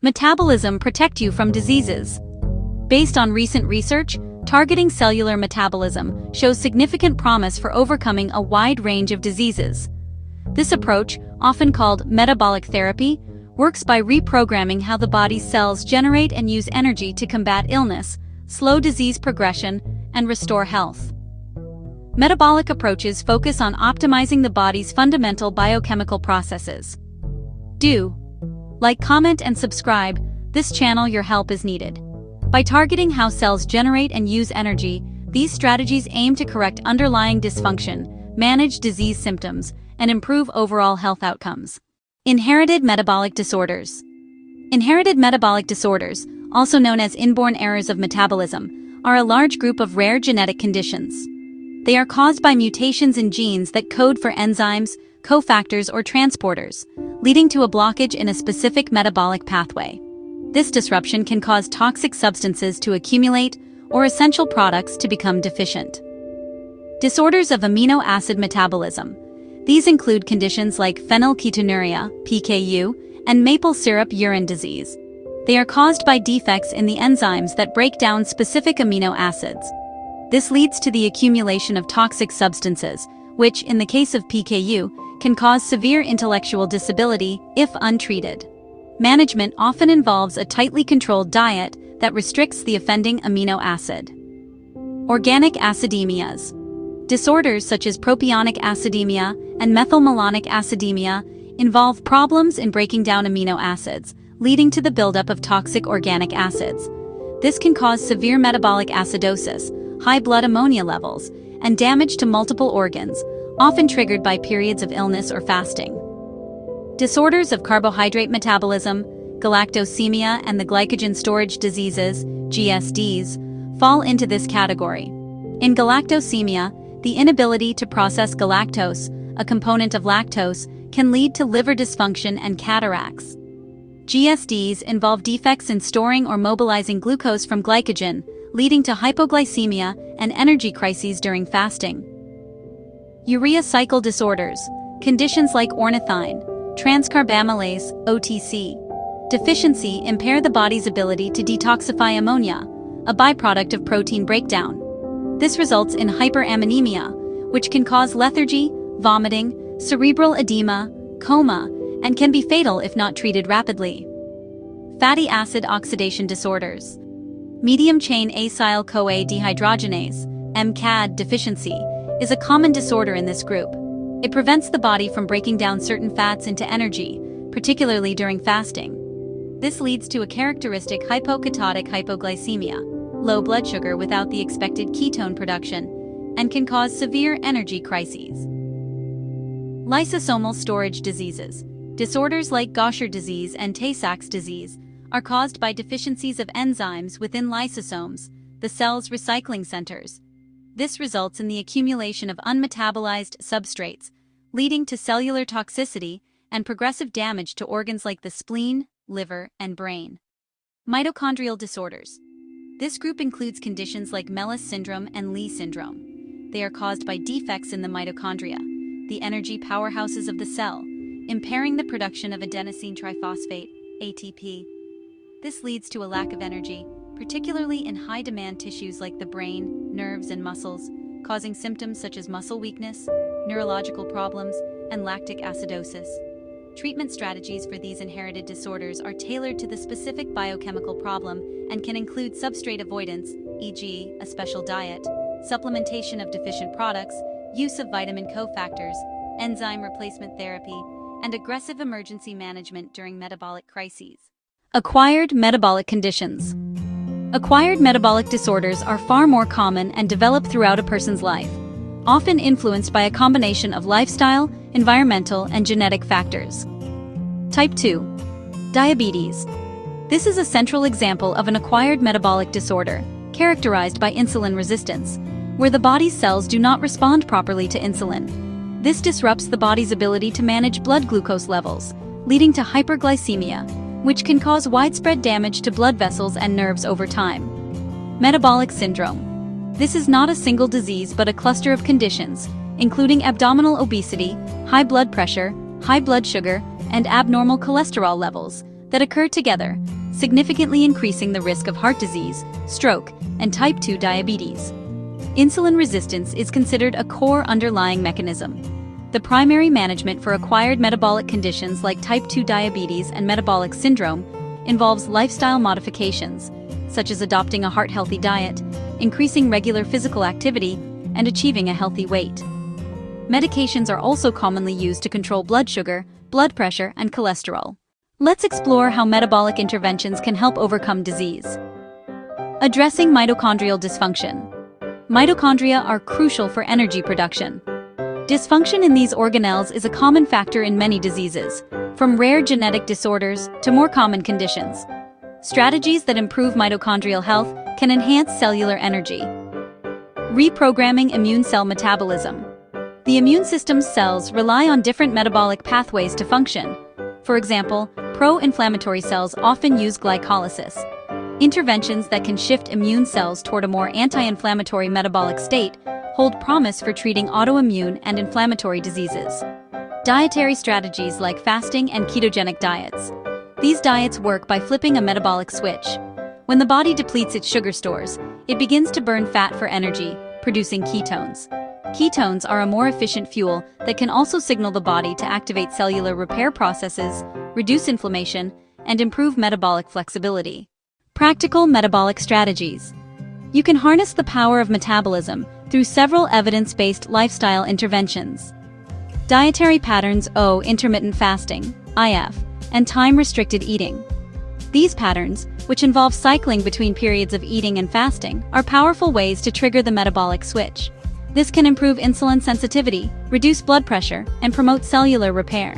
Metabolism Protect you from diseases. Based on recent research, targeting cellular metabolism shows significant promise for overcoming a wide range of diseases. This approach, often called metabolic therapy, works by reprogramming how the body's cells generate and use energy to combat illness, slow disease progression, and restore health. Metabolic approaches focus on optimizing the body's fundamental biochemical processes. Do like, comment, and subscribe. This channel, your help is needed. By targeting how cells generate and use energy, these strategies aim to correct underlying dysfunction, manage disease symptoms, and improve overall health outcomes. Inherited metabolic disorders. Inherited metabolic disorders, also known as inborn errors of metabolism, are a large group of rare genetic conditions. They are caused by mutations in genes that code for enzymes, cofactors, or transporters, leading to a blockage in a specific metabolic pathway. This disruption can cause toxic substances to accumulate or essential products to become deficient. Disorders of amino acid metabolism. These include conditions like phenylketonuria, PKU, and maple syrup urine disease. They are caused by defects in the enzymes that break down specific amino acids. This leads to the accumulation of toxic substances, which, in the case of PKU, can cause severe intellectual disability if untreated. Management often involves a tightly controlled diet that restricts the offending amino acid. Organic acidemias. Disorders such as propionic acidemia and methylmalonic acidemia involve problems in breaking down amino acids, leading to the buildup of toxic organic acids. This can cause severe metabolic acidosis, high blood ammonia levels, and damage to multiple organs, often triggered by periods of illness or fasting. Disorders of carbohydrate metabolism, galactosemia, and the glycogen storage diseases, GSDs, fall into this category. In galactosemia, the inability to process galactose, a component of lactose, can lead to liver dysfunction and cataracts. GSDs involve defects in storing or mobilizing glucose from glycogen, leading to hypoglycemia and energy crises during fasting. Urea cycle disorders, conditions like ornithine, transcarbamylase, OTC, deficiency impair the body's ability to detoxify ammonia, a byproduct of protein breakdown. This results in hyperammonemia, which can cause lethargy, vomiting, cerebral edema, coma, and can be fatal if not treated rapidly. Fatty acid oxidation disorders. Medium-chain acyl-CoA dehydrogenase, MCAD deficiency, is a common disorder in this group. It prevents the body from breaking down certain fats into energy, particularly during fasting. This leads to a characteristic hypoketotic hypoglycemia, low blood sugar without the expected ketone production, and can cause severe energy crises. Lysosomal storage diseases. Disorders like Gaucher disease and Tay-Sachs disease are caused by deficiencies of enzymes within lysosomes, the cell's recycling centers. This results in the accumulation of unmetabolized substrates, leading to cellular toxicity and progressive damage to organs like the spleen, liver, and brain. Mitochondrial disorders. This group includes conditions like Mellis syndrome and Lee syndrome. They are caused by defects in the mitochondria, the energy powerhouses of the cell, impairing the production of adenosine triphosphate, ATP. This leads to a lack of energy, particularly in high-demand tissues like the brain, nerves, and muscles, causing symptoms such as muscle weakness, neurological problems, and lactic acidosis. Treatment strategies for these inherited disorders are tailored to the specific biochemical problem and can include substrate avoidance, e.g., a special diet, supplementation of deficient products, use of vitamin cofactors, enzyme replacement therapy, and aggressive emergency management during metabolic crises. Acquired metabolic conditions. Acquired metabolic disorders are far more common and develop throughout a person's life, often influenced by a combination of lifestyle, environmental, and genetic factors. Type 2. Diabetes. This is a central example of an acquired metabolic disorder, characterized by insulin resistance, where the body's cells do not respond properly to insulin. This disrupts the body's ability to manage blood glucose levels, leading to hyperglycemia, which can cause widespread damage to blood vessels and nerves over time. Metabolic syndrome. This is not a single disease but a cluster of conditions, including abdominal obesity, high blood pressure, high blood sugar, and abnormal cholesterol levels, that occur together, significantly increasing the risk of heart disease, stroke, and type 2 diabetes. Insulin resistance is considered a core underlying mechanism. The primary management for acquired metabolic conditions like type 2 diabetes and metabolic syndrome involves lifestyle modifications, such as adopting a heart-healthy diet, increasing regular physical activity, and achieving a healthy weight. Medications are also commonly used to control blood sugar, blood pressure, and cholesterol. Let's explore how metabolic interventions can help overcome disease. Addressing mitochondrial dysfunction. Mitochondria are crucial for energy production. Dysfunction in these organelles is a common factor in many diseases, from rare genetic disorders to more common conditions. Strategies that improve mitochondrial health can enhance cellular energy. Reprogramming immune cell metabolism. The immune system's cells rely on different metabolic pathways to function. For example, pro-inflammatory cells often use glycolysis. Interventions that can shift immune cells toward a more anti-inflammatory metabolic state hold promise for treating autoimmune and inflammatory diseases. Dietary strategies like fasting and ketogenic diets. These diets work by flipping a metabolic switch. When the body depletes its sugar stores, it begins to burn fat for energy, producing ketones. Ketones are a more efficient fuel that can also signal the body to activate cellular repair processes, reduce inflammation, and improve metabolic flexibility. Practical metabolic strategies. You can harness the power of metabolism through several evidence-based lifestyle interventions. Dietary patterns: intermittent fasting, IF, and time-restricted eating. These patterns, which involve cycling between periods of eating and fasting, are powerful ways to trigger the metabolic switch. This can improve insulin sensitivity, reduce blood pressure, and promote cellular repair.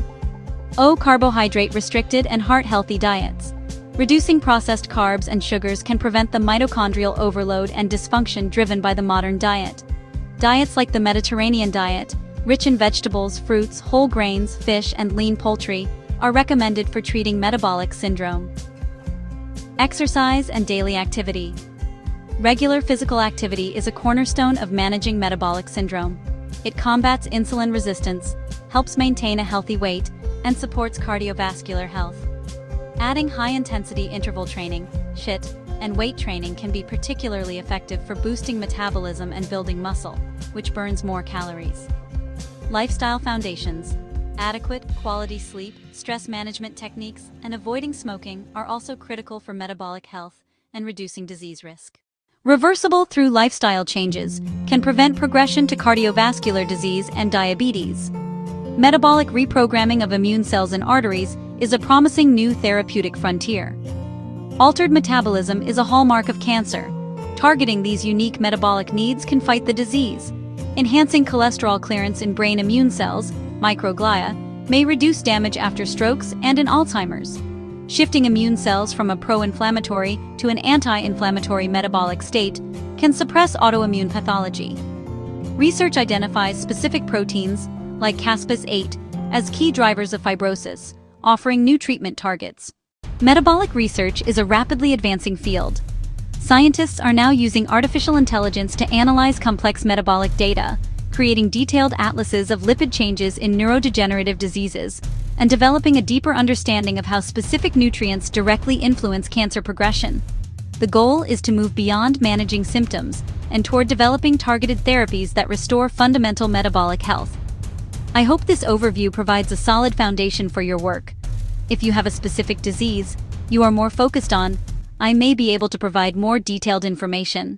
Carbohydrate-restricted and heart-healthy diets. Reducing processed carbs and sugars can prevent the mitochondrial overload and dysfunction driven by the modern diet. Diets like the Mediterranean diet, rich in vegetables, fruits, whole grains, fish, and lean poultry, are recommended for treating metabolic syndrome. Exercise and daily activity. Regular physical activity is a cornerstone of managing metabolic syndrome. It combats insulin resistance, helps maintain a healthy weight, and supports cardiovascular health. Adding high-intensity interval training, HIIT, and weight training can be particularly effective for boosting metabolism and building muscle, which burns more calories. Lifestyle foundations. Adequate, quality sleep, stress management techniques, and avoiding smoking are also critical for metabolic health and reducing disease risk. Reversible through lifestyle changes can prevent progression to cardiovascular disease and diabetes. Metabolic reprogramming of immune cells and arteries is a promising new therapeutic frontier. Altered metabolism is a hallmark of cancer. Targeting these unique metabolic needs can fight the disease. Enhancing cholesterol clearance in brain immune cells, microglia, may reduce damage after strokes and in Alzheimer's. Shifting immune cells from a pro-inflammatory to an anti-inflammatory metabolic state can suppress autoimmune pathology. Research identifies specific proteins, like caspase-8, as key drivers of fibrosis, offering new treatment targets. Metabolic research is a rapidly advancing field. Scientists are now using artificial intelligence to analyze complex metabolic data, creating detailed atlases of lipid changes in neurodegenerative diseases, and developing a deeper understanding of how specific nutrients directly influence cancer progression. The goal is to move beyond managing symptoms and toward developing targeted therapies that restore fundamental metabolic health. I hope this overview provides a solid foundation for your work. If you have a specific disease you are more focused on, I may be able to provide more detailed information.